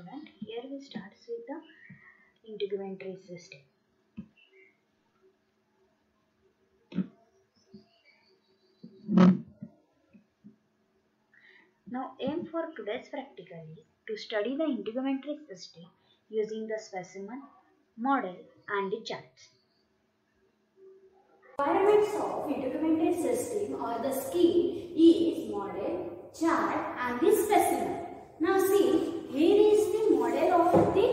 student. Here we start with the integumentary system. Now aim for today's practical is to study the integumentary system using the specimen, model and the charts. Requirements of integumentary system or the scheme is model, chart and the specimen. Now see, here is the model of the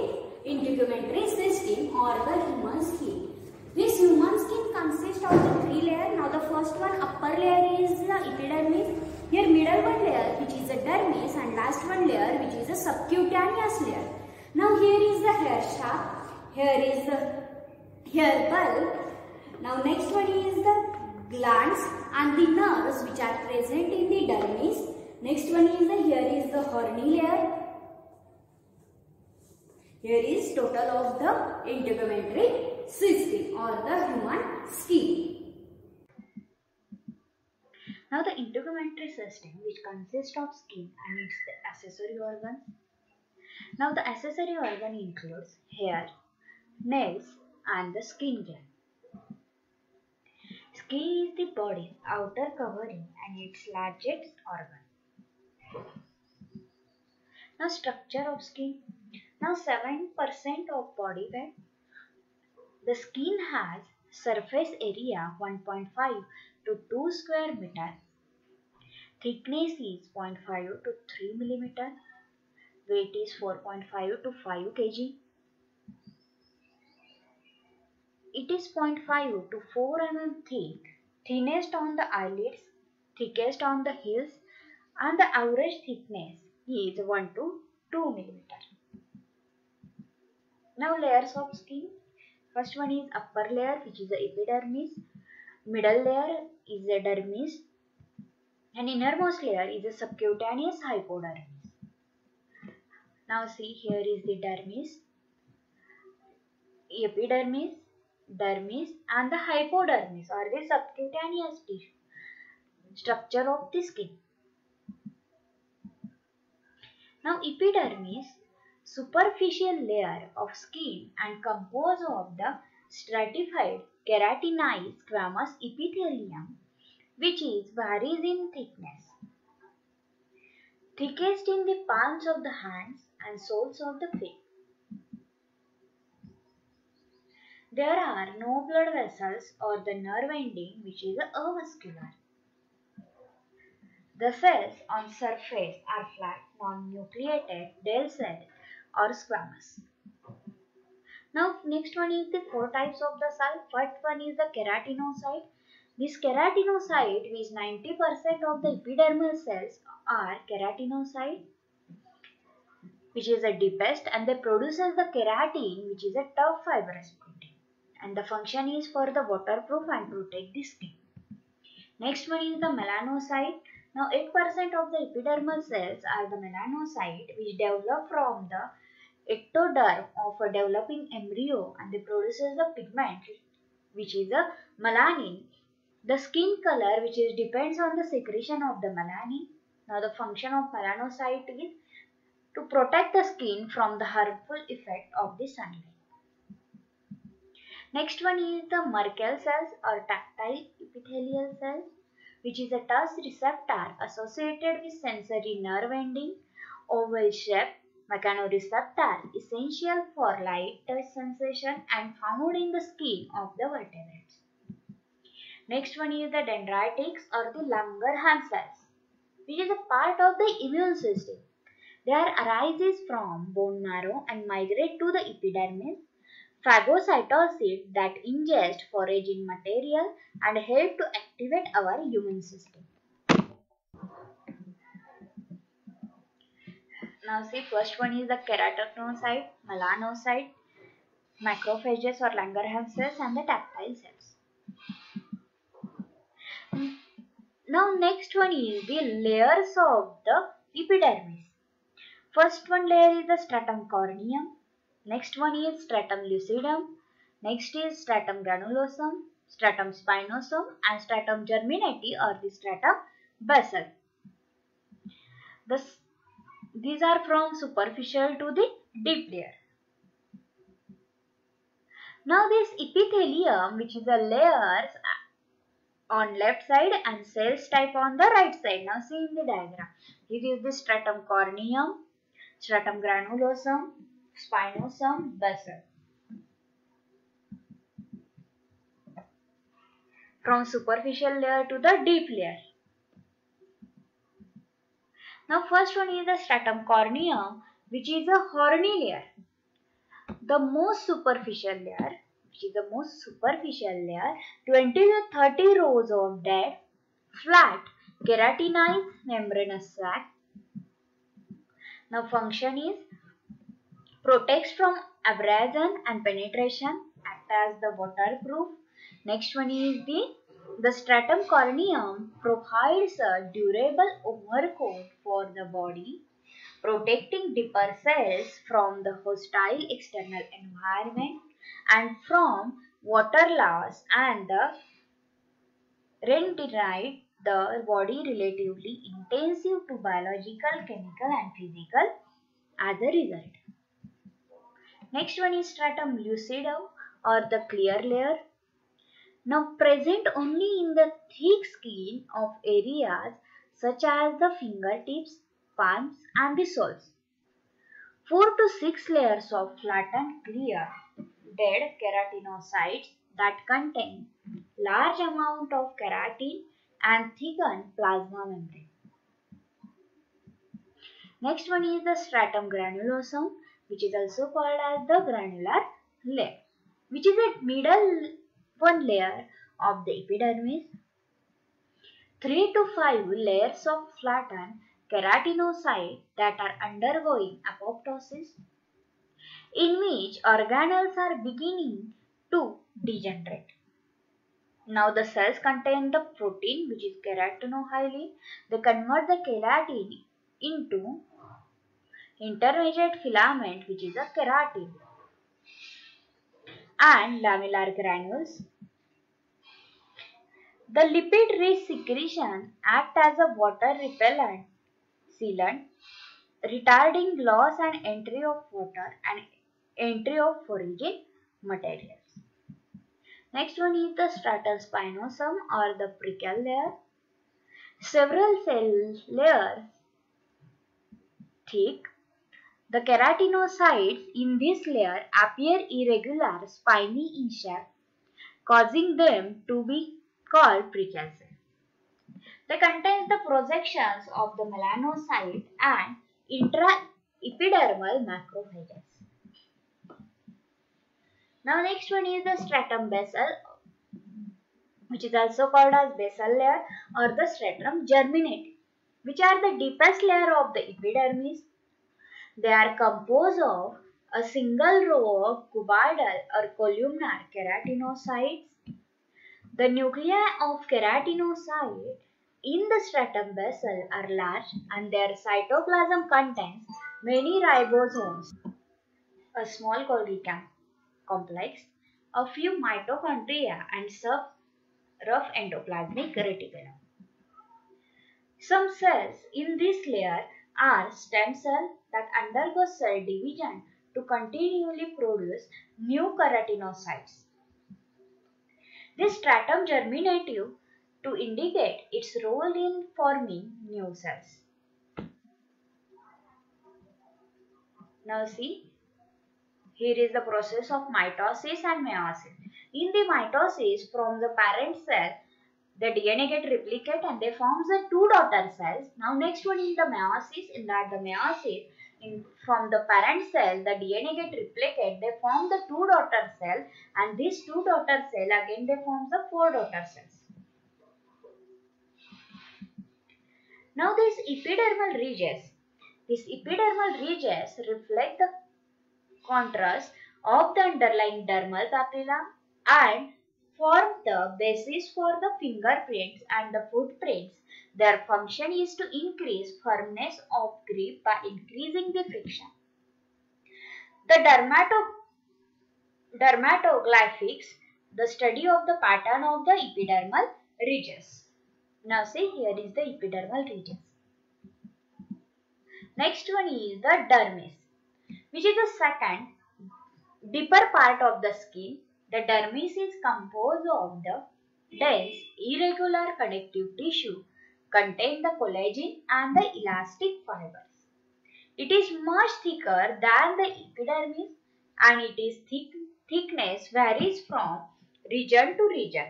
integumentary system or the human skin. This human skin consists of the three layers. Now the first one, upper layer is the epidermis. Here middle one layer which is a dermis and last one layer which is a subcutaneous layer. Now here is the hair shaft. Here is the hair bulb. Now next one is the glands and the nerves which are present in the dermis. Next one is here is the horny layer. Here is total of the integumentary system or the human skin. Now the integumentary system which consists of skin and its accessory organs. Now the accessory organ includes hair, nails and the skin gland. Skin is the body's outer covering and its largest organ. Now structure of skin. Now 7% of body weight. The skin has surface area 1.5 to 2 square meter. Thickness is 0.5 to 3 millimeter. Weight is 4.5 to 5 kg. It is 0.5 to 4 mm thick, thinnest on the eyelids, thickest on the heels, and the average thickness is 1 to 2 mm. Now layers of skin. First one is upper layer which is the epidermis, middle layer is the dermis, and innermost layer is the subcutaneous hypodermis. Now see, here is the dermis, epidermis, dermis and the hypodermis or the subcutaneous tissue structure of the skin. Now epidermis, superficial layer of skin and composed of the stratified keratinized squamous epithelium which is varies in thickness. Thickest in the palms of the hands and soles of the feet. There are no blood vessels or the nerve ending which is avascular. The cells on surface are flat, non-nucleated, dull cell or squamous. Now next one is the 4 types of the cell. First one is the keratinocyte. This keratinocyte which 90% of the epidermal cells are keratinocyte which is the deepest and they produces the keratin which is a tough fibrous protein and the function is for the waterproof and protect the skin. Next one is the melanocyte. Now 8% of the epidermal cells are the melanocyte which develop from the ectoderm of a developing embryo and they produces the pigment which is a melanin. The skin color which is depends on the secretion of the melanin. Now the function of melanocyte is to protect the skin from the harmful effect of the sunlight. Next one is the Merkel cells or tactile epithelial cells which is a touch receptor associated with sensory nerve ending, oval shape, mechanoreceptor essential for light touch sensation and found in the skin of the vertebrates. Next one is the dendritics or the Langerhans cells which is a part of the immune system. They are arises from bone marrow and migrate to the epidermis. Phagocytosis that ingest foraging material and help to activate our immune system. Now see, first one is the keratinocyte, melanocyte, macrophages or Langerhans cells and the tactile cells. Now next one is the layers of the epidermis. First one layer is the stratum corneum. Next one is stratum lucidum. Next is stratum granulosum, stratum spinosum and stratum germinati or the stratum basal. These are from superficial to the deep layer. Now this epithelium, which is a layers on left side and cells type on the right side. Now see in the diagram. Here is the stratum corneum, stratum granulosum, spinosum, basal. From superficial layer to the deep layer. Now first one is the stratum corneum, which is a horny layer. The most superficial layer, which is the most superficial layer, 20 to 30 rows of dead, flat, keratinized membranous sac. Now function is protects from abrasion and penetration, act as the waterproof. Next one is the stratum corneum provides a durable overcoat for the body, protecting deeper cells from the hostile external environment and from water loss and the rendering the body relatively intensive to biological, chemical and physical as a result. Next one is stratum lucidum or the clear layer. Now present only in the thick skin of areas such as the fingertips, palms and the soles. 4 to 6 layers of flattened clear dead keratinocytes that contain large amount of keratin and thickened plasma membrane. Next one is the stratum granulosum, which is also called as the granular layer, which is a middle one layer of the epidermis. 3 to 5 layers of flattened keratinocytes that are undergoing apoptosis, in which organelles are beginning to degenerate. Now the cells contain the protein, which is keratinohyaline. They convert the keratin into intermediate filament, which is a keratin, and lamellar granules. The lipid-rich secretion act as a water repellent sealant, retarding loss and entry of water and entry of foreign materials. Next one is the stratum spinosum or the prickle layer. Several cell layers thick. The keratinocytes in this layer appear irregular, spiny in shape, causing them to be called prickle cells. They contain the projections of the melanocyte and intraepidermal macrophages. Now next one is the stratum basal, which is also called as basal layer or the stratum germinative, which are the deepest layer of the epidermis. They are composed of a single row of cuboidal or columnar keratinocytes. The nuclei of keratinocyte in the stratum basal are large and their cytoplasm contains many ribosomes, a small Golgi complex, a few mitochondria and some rough endoplasmic reticulum. Some cells in this layer are stem cells that undergo cell division to continually produce new keratinocytes. This stratum germinative to indicate its role in forming new cells. Now see, here is the process of mitosis and meiosis. In the mitosis, from the parent cell, the DNA get replicate and they form the two daughter cells. Now next one is the meiosis. In that the meiosis, from the parent cell, the DNA get replicate. They form the two daughter cell, and these two daughter cell again they form the four daughter cells. Now these epidermal ridges. These epidermal ridges reflect the contrast of the underlying dermal papilla and form the basis for the fingerprints and the footprints. Their function is to increase firmness of grip by increasing the friction. The dermatoglyphics, the study of the pattern of the epidermal ridges. Now see, here is the epidermal ridges. Next one is the dermis, which is the second deeper part of the skin. The dermis is composed of the dense, irregular connective tissue contain the collagen and the elastic fibers. It is much thicker than the epidermis and its thickness varies from region to region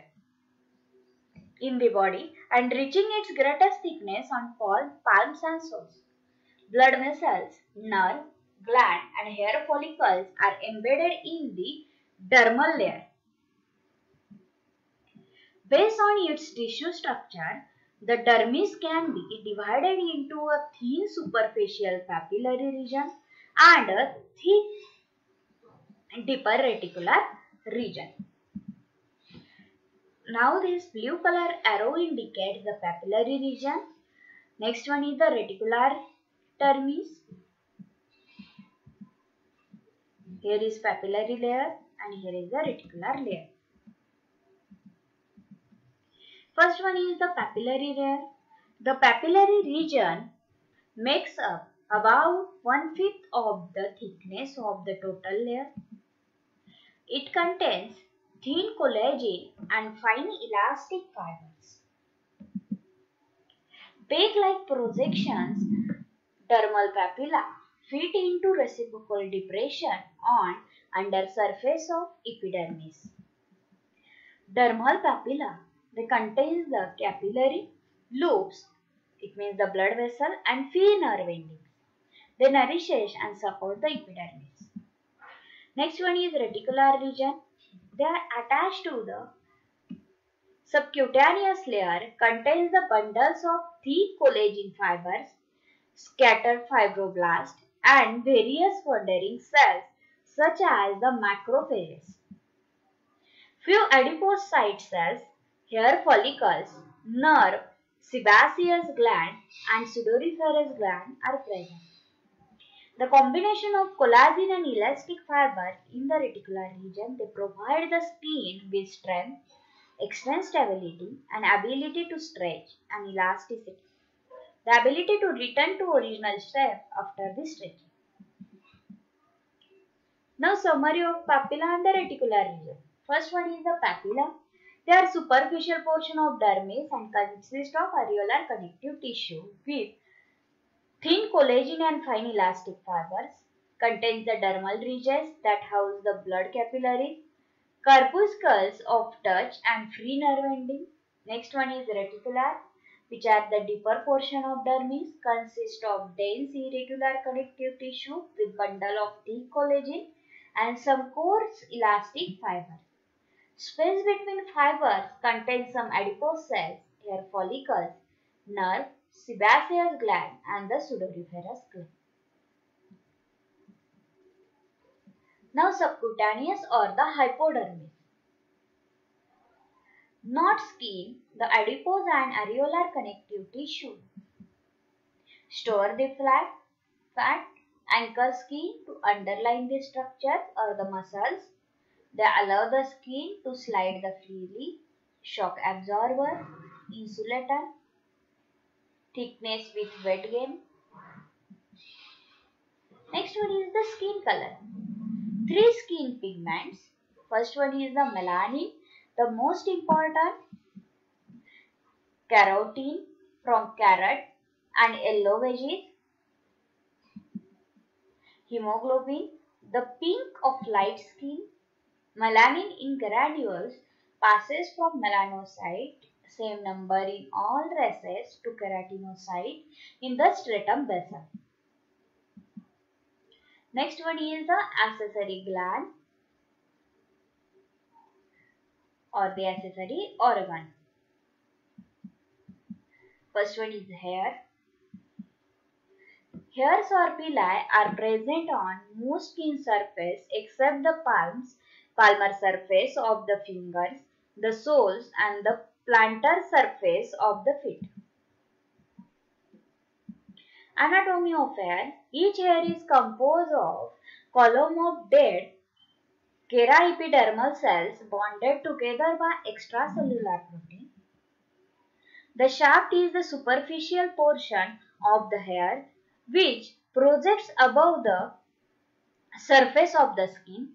in the body and reaching its greatest thickness on palms and soles. Blood vessels, nerve, gland and hair follicles are embedded in the dermal layer. Based on its tissue structure, the dermis can be divided into a thin superficial papillary region and a thick deeper reticular region. Now this blue color arrow indicates the papillary region. Next one is the reticular dermis. Here is papillary layer and here is the reticular layer. First one is the papillary layer. The papillary region makes up about 1/5 of the thickness of the total layer. It contains thin collagen and fine elastic fibers. Bag-like projections, dermal papilla fit into reciprocal depression on undersurface of epidermis. Dermal papilla, they contains the capillary loops, it means the blood vessel and few nerve endings. They nourishes and support the epidermis. Next one is reticular region. They are attached to the subcutaneous layer, contains the bundles of thick collagen fibers, scattered fibroblasts and various wandering cells such as the macrophages. Few adipocyte cells, hair follicles, nerve, sebaceous gland and sudoriferous gland are present. The combination of collagen and elastic fiber in the reticular region, they provide the skin with strength, extreme stability and ability to stretch and elasticity. The ability to return to original shape after the stretching. Now summary of papilla and the reticular region. First one is the papilla. They are superficial portion of dermis and consist of areolar connective tissue with thin collagen and fine elastic fibers. Contains the dermal regions that house the blood capillaries, corpuscles of touch and free nerve ending. Next one is reticular, which are the deeper portion of dermis, consist of dense irregular connective tissue with bundle of thick collagen and some coarse elastic fibers. Space between fibers contains some adipose cells, hair follicles, nerve, sebaceous gland and the sudoriferous gland. Now subcutaneous or the hypodermis. Not skin, the adipose and areolar connective tissue store the fat, anchor skin to underline the structure or the muscles. They allow the skin to slide the freely, shock absorber, insulator, thickness with wet gain. Next one is the skin color. 3 skin pigments. First one is the melanin, the most important, carotene from carrot and yellow veggies, hemoglobin, the pink of light skin. Melanin in granules passes from melanocyte, same number in all races, to keratinocyte in the stratum basal. Next one is the accessory gland or the accessory organ. First one is hair. Hairs or villi are present on most skin surface except the palmar surface of the fingers, the soles and the plantar surface of the feet. Anatomy of hair. Each hair is composed of column of dead cheraepidermal cells bonded together by extracellular protein. The shaft is the superficial portion of the hair which projects above the surface of the skin.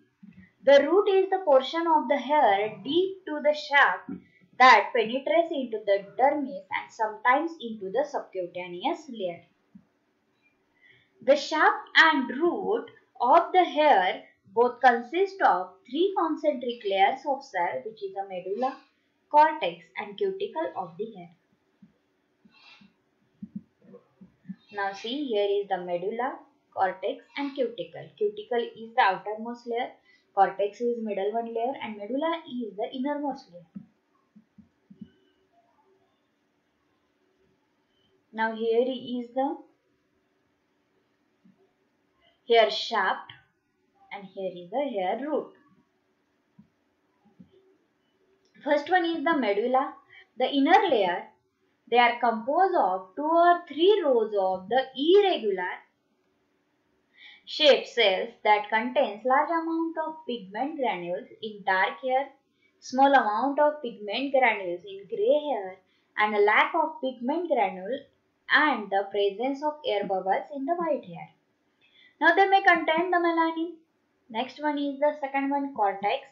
The root is the portion of the hair deep to the shaft that penetrates into the dermis and sometimes into the subcutaneous layer. The shaft and root of the hair both consist of three concentric layers of cell, which is the medulla, cortex and cuticle of the hair. Now see, here is the medulla, cortex and cuticle. Cuticle is the outermost layer, cortex is middle one layer and medulla is the innermost layer. Now here is the hair shaft and here is the hair root. First one is the medulla. The inner layer, they are composed of 2 or 3 rows of the irregular shaped cells that contains large amount of pigment granules in dark hair, small amount of pigment granules in grey hair and a lack of pigment granule and the presence of air bubbles in the white hair. Now they may contain the melanin. Next one is the second one, cortex.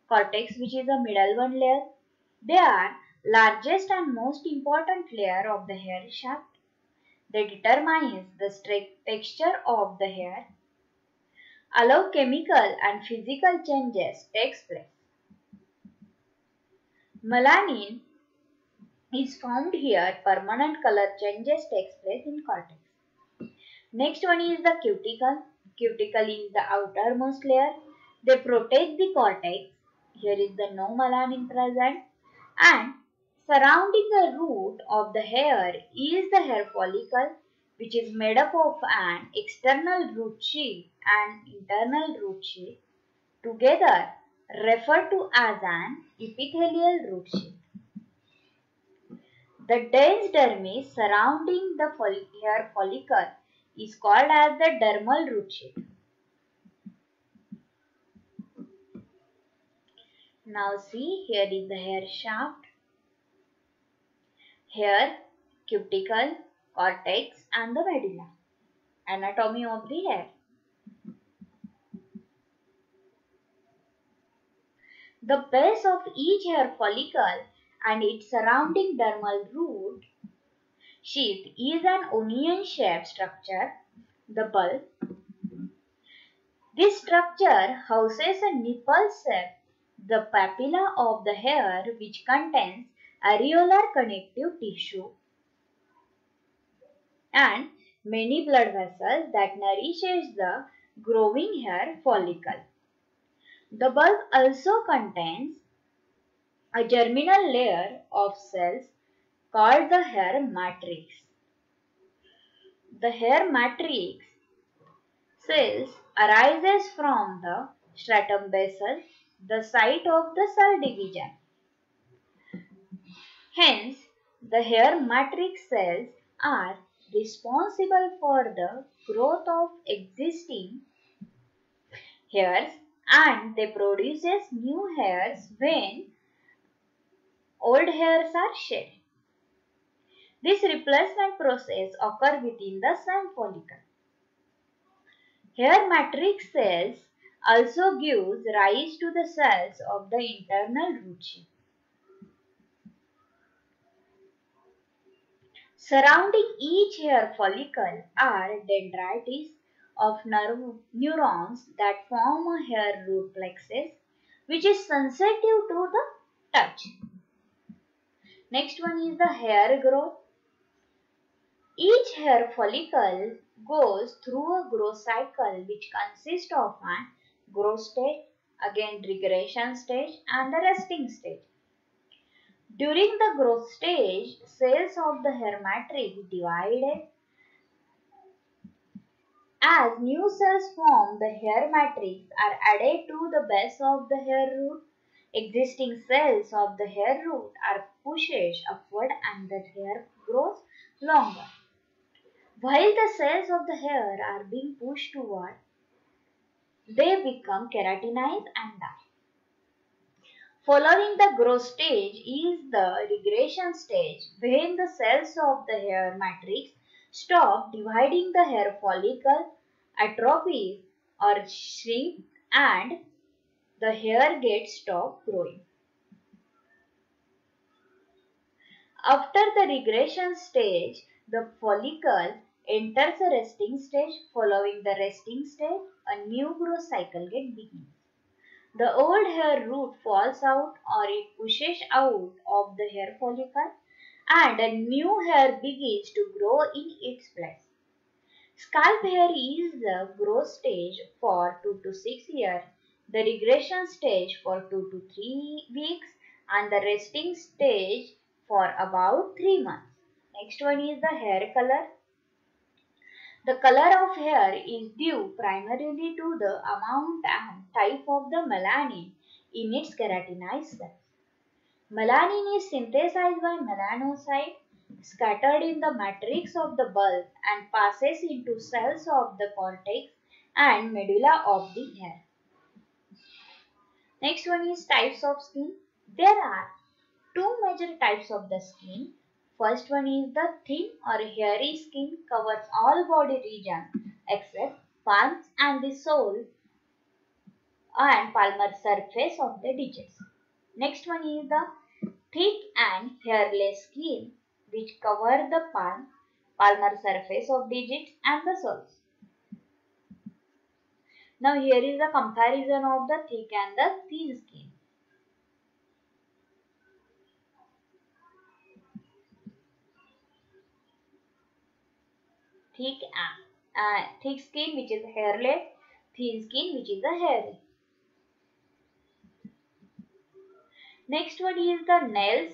Cortex, which is the middle one layer. They are largest and most important layer of the hair shaft. They determines the texture of the hair, allow chemical and physical changes takes place. Melanin is found here, permanent color changes takes place in cortex. Next one is the cuticle. Cuticle is the outermost layer. They protect the cortex. Here is the no melanin present and surrounding the root of the hair is the hair follicle, which is made up of an external root sheath and internal root sheath, together referred to as an epithelial root sheath. The dense dermis surrounding the hair follicle is called as the dermal root sheath. Now see, here is the hair shaft, hair, cuticle, cortex and the medulla. Anatomy of the hair. The base of each hair follicle and its surrounding dermal root sheath is an onion-shaped structure, the bulb. This structure houses a nipple shape, the papilla of the hair, which contains areolar connective tissue and many blood vessels that nourishes the growing hair follicle. The bulb also contains a germinal layer of cells called the hair matrix. The hair matrix cells arises from the stratum basal, the site of the cell division. Hence, the hair matrix cells are responsible for the growth of existing hairs and they produces new hairs when old hairs are shed. This replacement process occurs within the same follicle. Hair matrix cells also gives rise to the cells of the internal root sheath. Surrounding each hair follicle are dendrites of neurons that form a hair root plexus, which is sensitive to the touch. Next one is the hair growth. Each hair follicle goes through a growth cycle which consists of an growth stage, again regression stage and the resting stage. During the growth stage, cells of the hair matrix divided. As new cells form, the hair matrix are added to the base of the hair root. Existing cells of the hair root are pushed upward and the hair grows longer. While the cells of the hair are being pushed toward, they become keratinized and die. Following the growth stage is the regression stage when the cells of the hair matrix stop dividing the hair follicle, atrophies or shrink, and the hair gets stop growing. After the regression stage, the follicle enters a resting stage. Following the resting stage, a new growth cycle begins. The old hair root falls out or it pushes out of the hair follicle and a new hair begins to grow in its place. Scalp hair is the growth stage for 2 to 6 years, the regression stage for 2 to 3 weeks, and the resting stage for about 3 months. Next one is the hair color. The color of hair is due primarily to the amount and type of the melanin in its keratinized cells. Melanin is synthesized by melanocytes scattered in the matrix of the bulb and passes into cells of the cortex and medulla of the hair. Next one is types of skin. There are two major types of the skin. First one is the thin or hairy skin, covers all body region except palms and the sole and palmar surface of the digits. Next one is the thick and hairless skin which cover the palmar surface of digits and the soles. Now here is the comparison of the thick and the thin skin. Thick skin which is hairless, thin skin which is the hairy. Next one is the nails.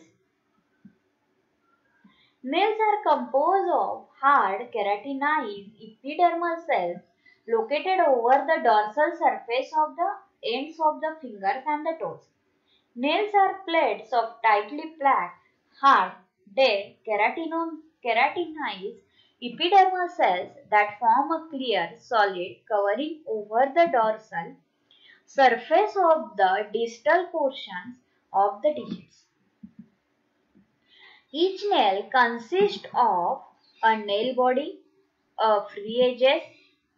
Nails are composed of hard keratinized epidermal cells located over the dorsal surface of the ends of the fingers and the toes. Nails are plates of tightly packed, hard, dead keratinized epidermal cells that form a clear solid covering over the dorsal surface of the distal portions of the digits. Each nail consists of a nail body, a free edges,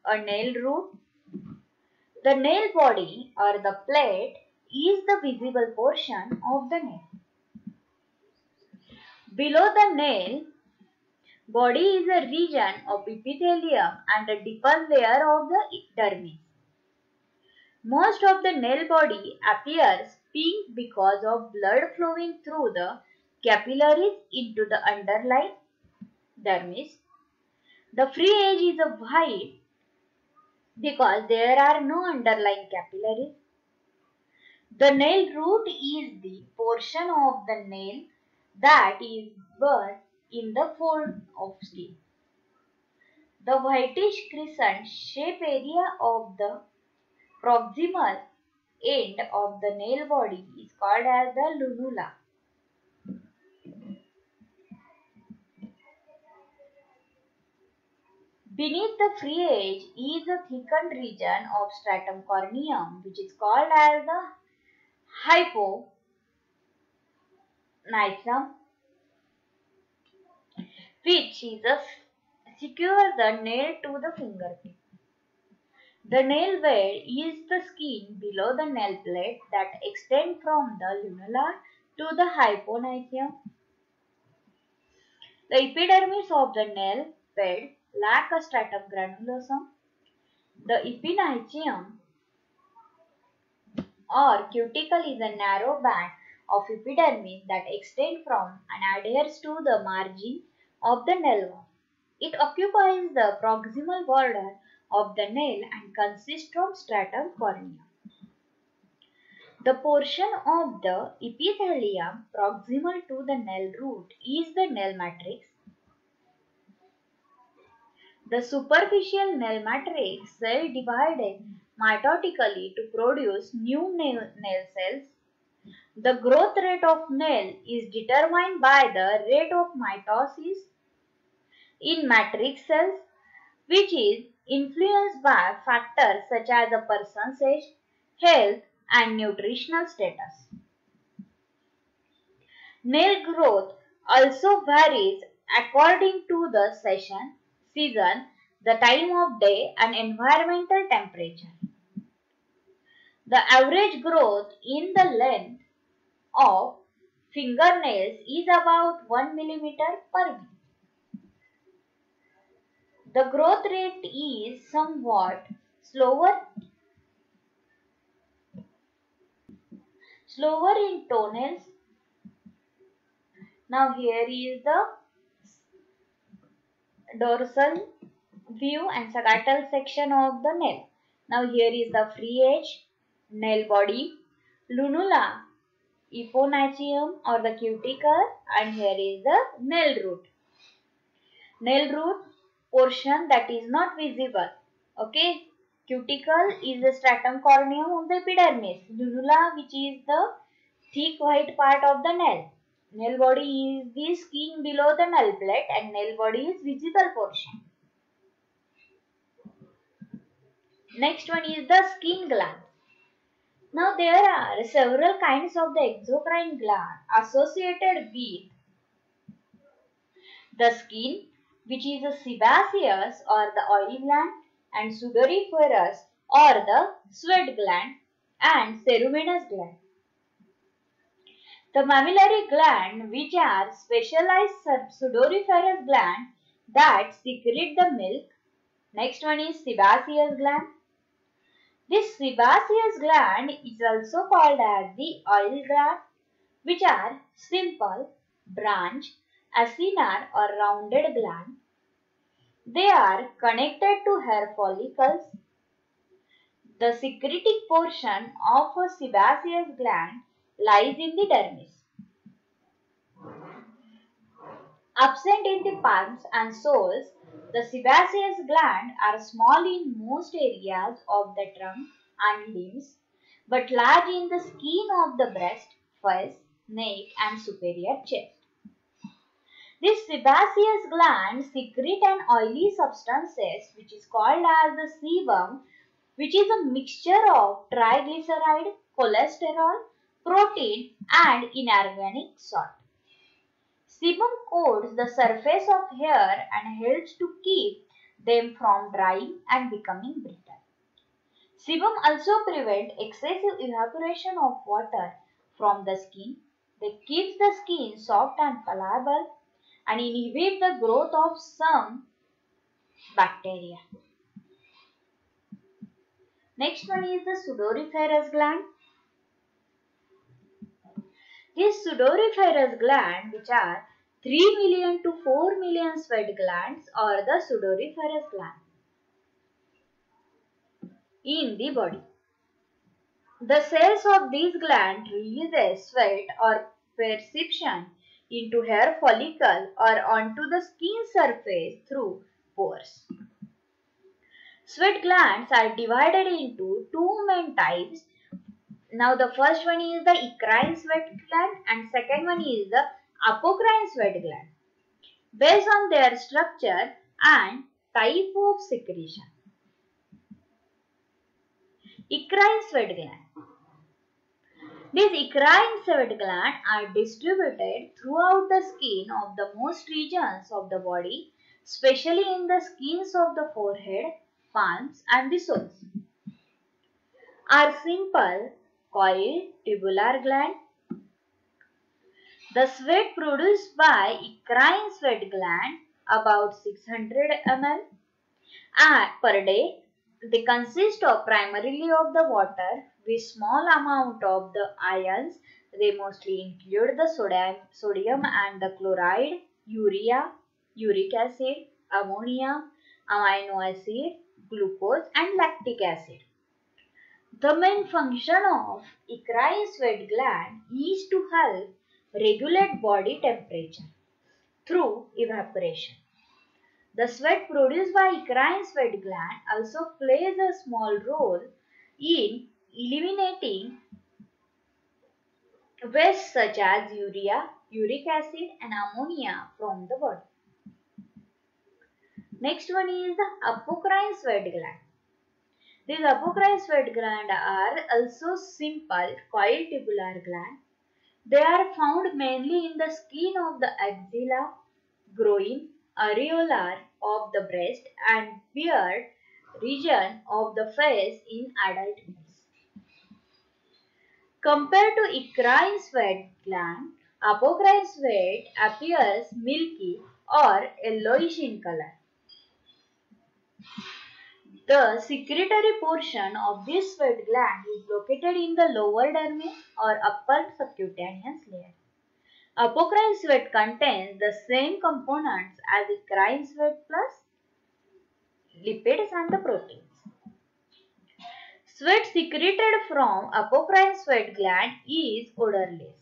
a nail root. The nail body or the plate is the visible portion of the nail. Below the nail body is a region of epithelium and a deeper layer of the dermis. Most of the nail body appears pink because of blood flowing through the capillaries into the underlying dermis. The free edge is a white because there are no underlying capillaries. The nail root is the portion of the nail that is buried in the fold of skin. The whitish crescent shaped area of the proximal end of the nail body is called as the lunula. Beneath the free edge is a thickened region of stratum corneum which is called as the hyponychium, which is secure the nail to the fingertip. The nail bed is the skin below the nail plate that extend from the lunula to the hyponychium. The epidermis of the nail bed lack a stratum granulosum. The eponychium or cuticle is a narrow band of epidermis that extends from and adheres to the margin of the nail wall. It occupies the proximal border of the nail and consists of stratum corneum. The portion of the epithelium proximal to the nail root is the nail matrix. The superficial nail matrix cell divided mitotically to produce new nail cells. The growth rate of nail is determined by the rate of mitosis in matrix cells, which is influenced by factors such as a person's age, health, and nutritional status. Nail growth also varies according to the season. season, the time of day and environmental temperature. The average growth in the length of fingernails is about 1 millimeter per week. The growth rate is somewhat slower in toenails. Now here is the dorsal view and sagittal section of the nail. Now here is the free edge, nail body, lunula, eponychium or the cuticle, and here is the nail root. Nail root portion that is not visible. Okay. Cuticle is the stratum corneum of the epidermis. Lunula, which is the thick white part of the nail. Nail body is the skin below the nail plate and nail body is visible portion. Next one is the skin gland. Now there are several kinds of the exocrine gland associated with the skin, which is the sebaceous or the oily gland, and sudoriferous or the sweat gland, and ceruminous gland. The mammillary gland, which are specialized sudoriferous gland that secrete the milk. Next one is sebaceous gland. This sebaceous gland is also called as the oil gland, which are simple, branch, acinar or rounded gland. They are connected to hair follicles. The secreting portion of a sebaceous gland lies in the dermis. Absent in the palms and soles, the sebaceous glands are small in most areas of the trunk and limbs, but large in the skin of the breast, face, neck and superior chest. This sebaceous gland secrete an oily substances which is called as the sebum, which is a mixture of triglyceride, cholesterol, protein and inorganic salt. Sebum coats the surface of hair and helps to keep them from drying and becoming brittle. Sebum also prevents excessive evaporation of water from the skin. They keep the skin soft and pliable and inhibit the growth of some bacteria. Next one is the sudoriferous gland. These sudoriferous glands, which are 3 million to 4 million sweat glands, are the sudoriferous gland in the body. The cells of these glands release sweat or perspiration into hair follicle or onto the skin surface through pores. Sweat glands are divided into two main types. Now the first one is the eccrine sweat gland and second one is the apocrine sweat gland, based on their structure and type of secretion. Eccrine sweat gland. These eccrine sweat glands are distributed throughout the skin of the most regions of the body, especially in the skins of the forehead, palms and the soles. Are simple coiled tubular gland. The sweat produced by eccrine sweat gland about 600 ml per day. They consist of primarily of the water with small amount of the ions. They mostly include the sodium and the chloride, urea, uric acid, ammonia, amino acid, glucose and lactic acid. The main function of eccrine sweat gland is to help regulate body temperature through evaporation. The sweat produced by eccrine sweat gland also plays a small role in eliminating waste such as urea, uric acid and ammonia from the body. Next one is the apocrine sweat gland. These apocrine sweat glands are also simple coiled tubular gland. They are found mainly in the skin of the axilla, groin, areolar of the breast and beard region of the face in adult males. Compared to eccrine sweat gland, apocrine sweat appears milky or yellowish in color. The secretory portion of this sweat gland is located in the lower dermis or upper subcutaneous layer. Apocrine sweat contains the same components as eccrine sweat plus lipids and the proteins. Sweat secreted from apocrine sweat gland is odorless.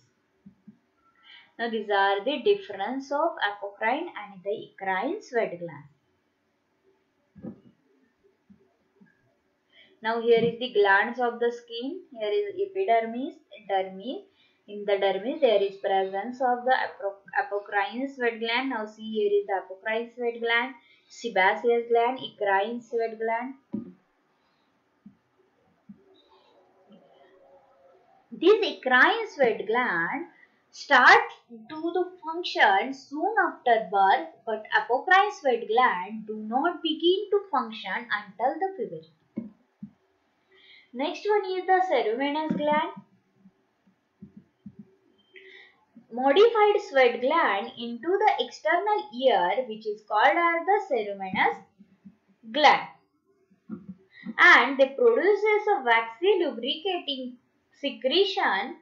Now these are the difference of apocrine and the eccrine sweat gland. Now here is the glands of the skin. Here is epidermis, dermis. In the dermis there is presence of the apocrine sweat gland. Now see, here is the apocrine sweat gland, sebaceous gland, eccrine sweat gland. This eccrine sweat gland start to the function soon after birth, but apocrine sweat gland do not begin to function until the puberty. Next one is the ceruminous gland. Modified sweat gland into the external ear, which is called as the ceruminous gland, and they produces a waxy lubricating secretion.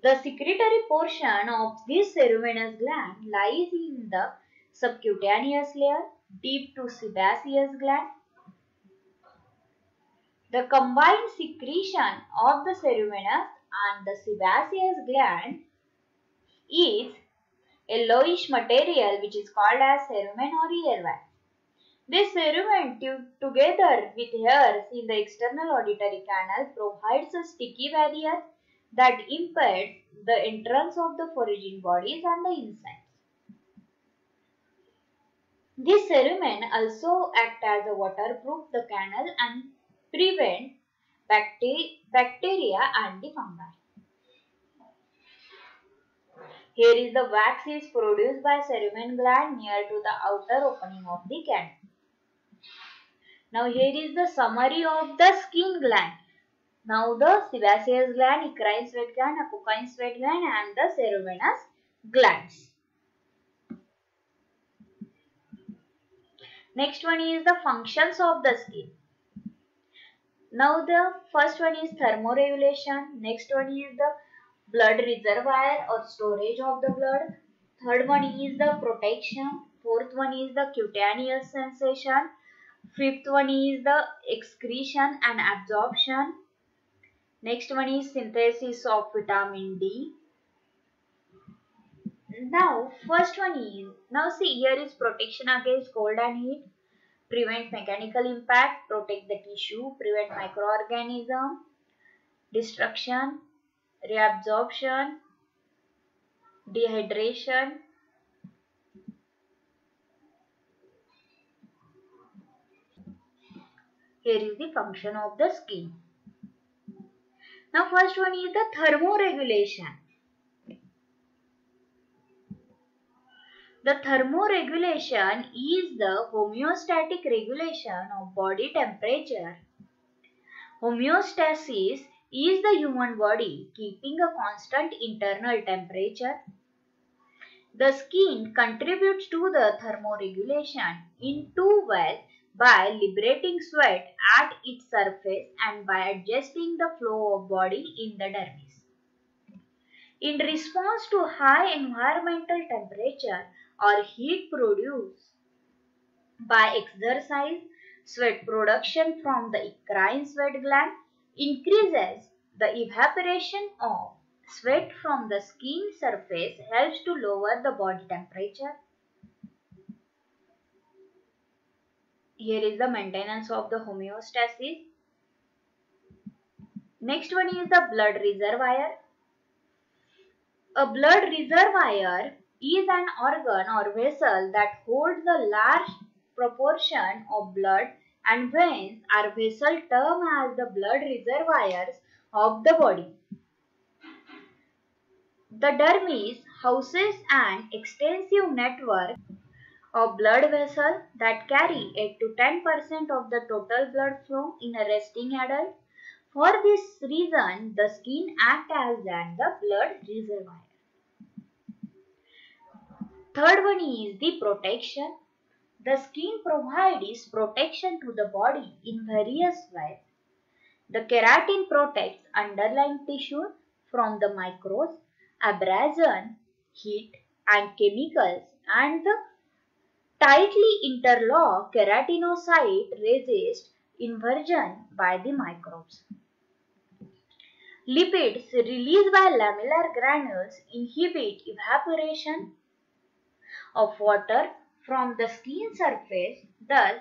The secretory portion of this ceruminous gland lies in the subcutaneous layer deep to sebaceous gland. The combined secretion of the ceruminous and the sebaceous gland is yellowish material, which is called as cerumen or earwax. This cerumen together with hairs in the external auditory canal provides a sticky barrier that impedes the entrance of the foraging bodies and the insects. This cerumen also acts as a waterproof the canal and prevent bacteria and the fungi. Here is the wax is produced by cerumen gland near to the outer opening of the canal. Now here is the summary of the skin gland. Now the sebaceous gland, eccrine sweat gland, apocrine sweat gland and the ceruminous glands. Next one is the functions of the skin. Now the first one is thermoregulation. Next one is the blood reservoir or storage of the blood. Third one is the protection. Fourth one is the cutaneous sensation. Fifth one is the excretion and absorption. Next one is synthesis of vitamin D. Now first one is, now see, here is protection against cold and heat, prevent mechanical impact, protect the tissue, prevent microorganism destruction, reabsorption, dehydration. Here is the function of the skin. Now first one is the thermoregulation. The thermoregulation is the homeostatic regulation of body temperature. Homeostasis is the human body keeping a constant internal temperature. The skin contributes to the thermoregulation in two ways: by liberating sweat at its surface and by adjusting the flow of body in the dermis. In response to high environmental temperature or heat produced by exercise, sweat production from the eccrine sweat gland increases. The evaporation of sweat from the skin surface helps to lower the body temperature. Here is the maintenance of the homeostasis. Next one is the blood reservoir. A blood reservoir is an organ or vessel that holds a large proportion of blood, and veins are vessel termed as the blood reservoirs of the body. The dermis houses an extensive network of blood vessels that carry 8 to 10% of the total blood flow in a resting adult. For this reason, the skin acts as the blood reservoir. Third one is the protection. The skin provides protection to the body in various ways. The keratin protects underlying tissue from the microbes, abrasion, heat, and chemicals, and the tightly interlocked keratinocyte resists inversion by the microbes. Lipids released by lamellar granules inhibit evaporation of water from the skin surface, thus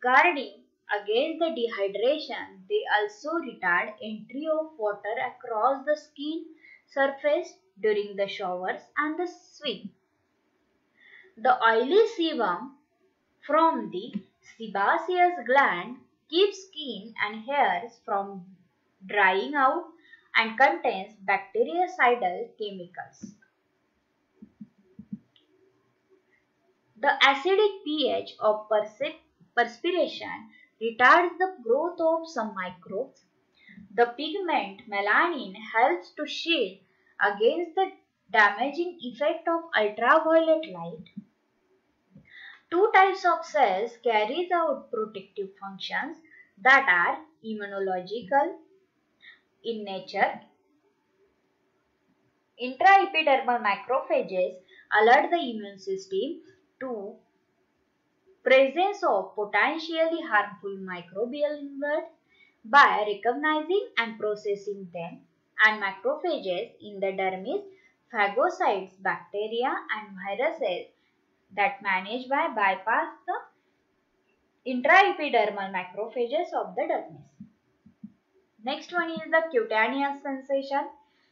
guarding against the dehydration. They also retard entry of water across the skin surface during the showers and the swim. The oily sebum from the sebaceous gland keeps skin and hairs from drying out and contains bactericidal chemicals. The acidic pH of perspiration retards the growth of some microbes. The pigment melanin helps to shield against the damaging effect of ultraviolet light. Two types of cells carries out protective functions that are immunological in nature. Intraepidermal macrophages alert the immune system to presence of potentially harmful microbial invaders by recognizing and processing them, and macrophages in the dermis phagocytes bacteria and viruses that manage by bypass the intraepidermal macrophages of the dermis. Next one is the cutaneous sensation.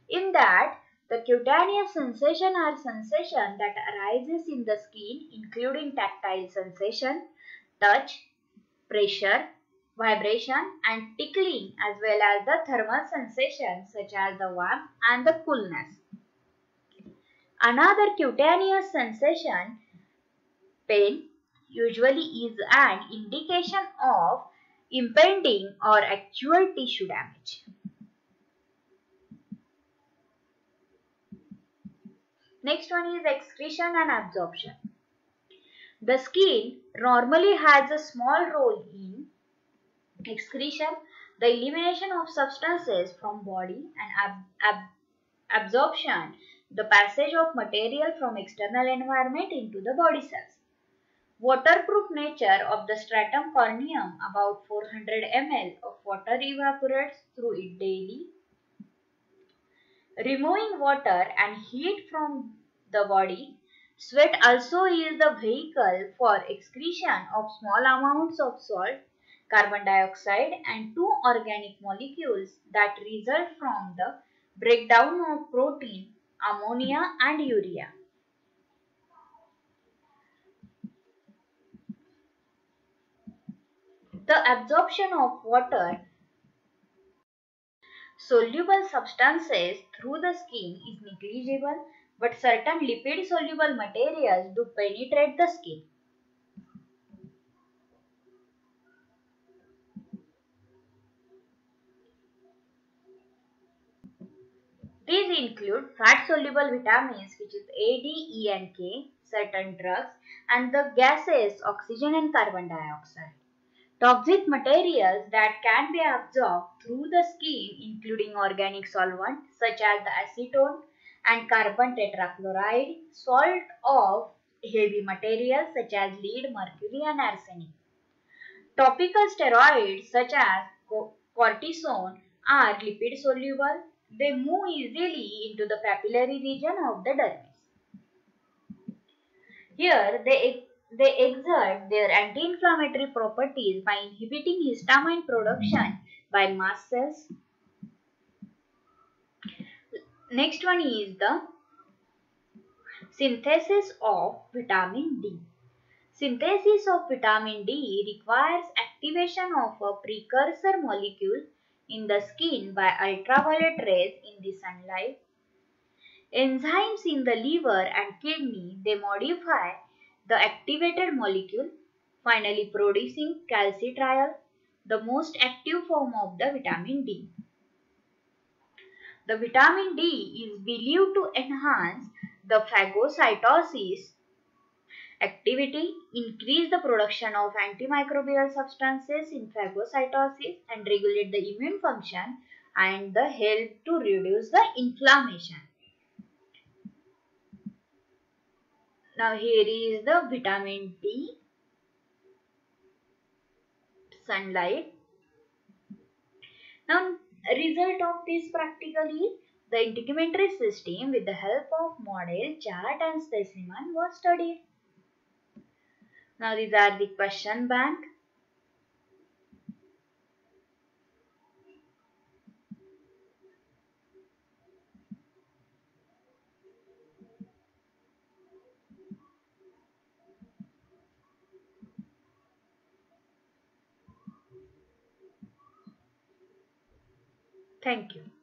In that, the cutaneous sensation are sensation that arises in the skin, including tactile sensation, touch, pressure, vibration, and tickling, as well as the thermal sensations such as the warmth and the coolness. Another cutaneous sensation, pain, usually is an indication of impending or actual tissue damage. Next one is excretion and absorption. The skin normally has a small role in excretion, the elimination of substances from body, and absorption, the passage of material from external environment into the body cells. Waterproof nature of the stratum corneum, about 400 ml of water evaporates through it daily. Removing water and heat from the body, sweat also is the vehicle for excretion of small amounts of salt, carbon dioxide, and two organic molecules that result from the breakdown of protein, ammonia, and urea. The absorption of water soluble substances through the skin is negligible, but certain lipid soluble materials do penetrate the skin. These include fat soluble vitamins, which is A, D, E, and K, certain drugs, and the gases oxygen and carbon dioxide. Toxic materials that can be absorbed through the skin, including organic solvents such as the acetone and carbon tetrachloride, salt of heavy materials such as lead, mercury, and arsenic. Topical steroids such as cortisone are lipid soluble. They move easily into the papillary region of the dermis. Here they exert their anti-inflammatory properties by inhibiting histamine production by mast cells. Next one is the synthesis of vitamin D. Synthesis of vitamin D requires activation of a precursor molecule in the skin by ultraviolet rays in the sunlight. Enzymes in the liver and kidney, they modify the activated molecule, finally producing calcitriol, the most active form of the vitamin D. The vitamin D is believed to enhance the phagocytosis activity, increase the production of antimicrobial substances in phagocytosis and regulate the immune function and the help to reduce the inflammation. Now here is the vitamin D, sunlight. Now result of this practically the integumentary system with the help of model, chart and specimen was studied. Now these are the question bank. Thank you.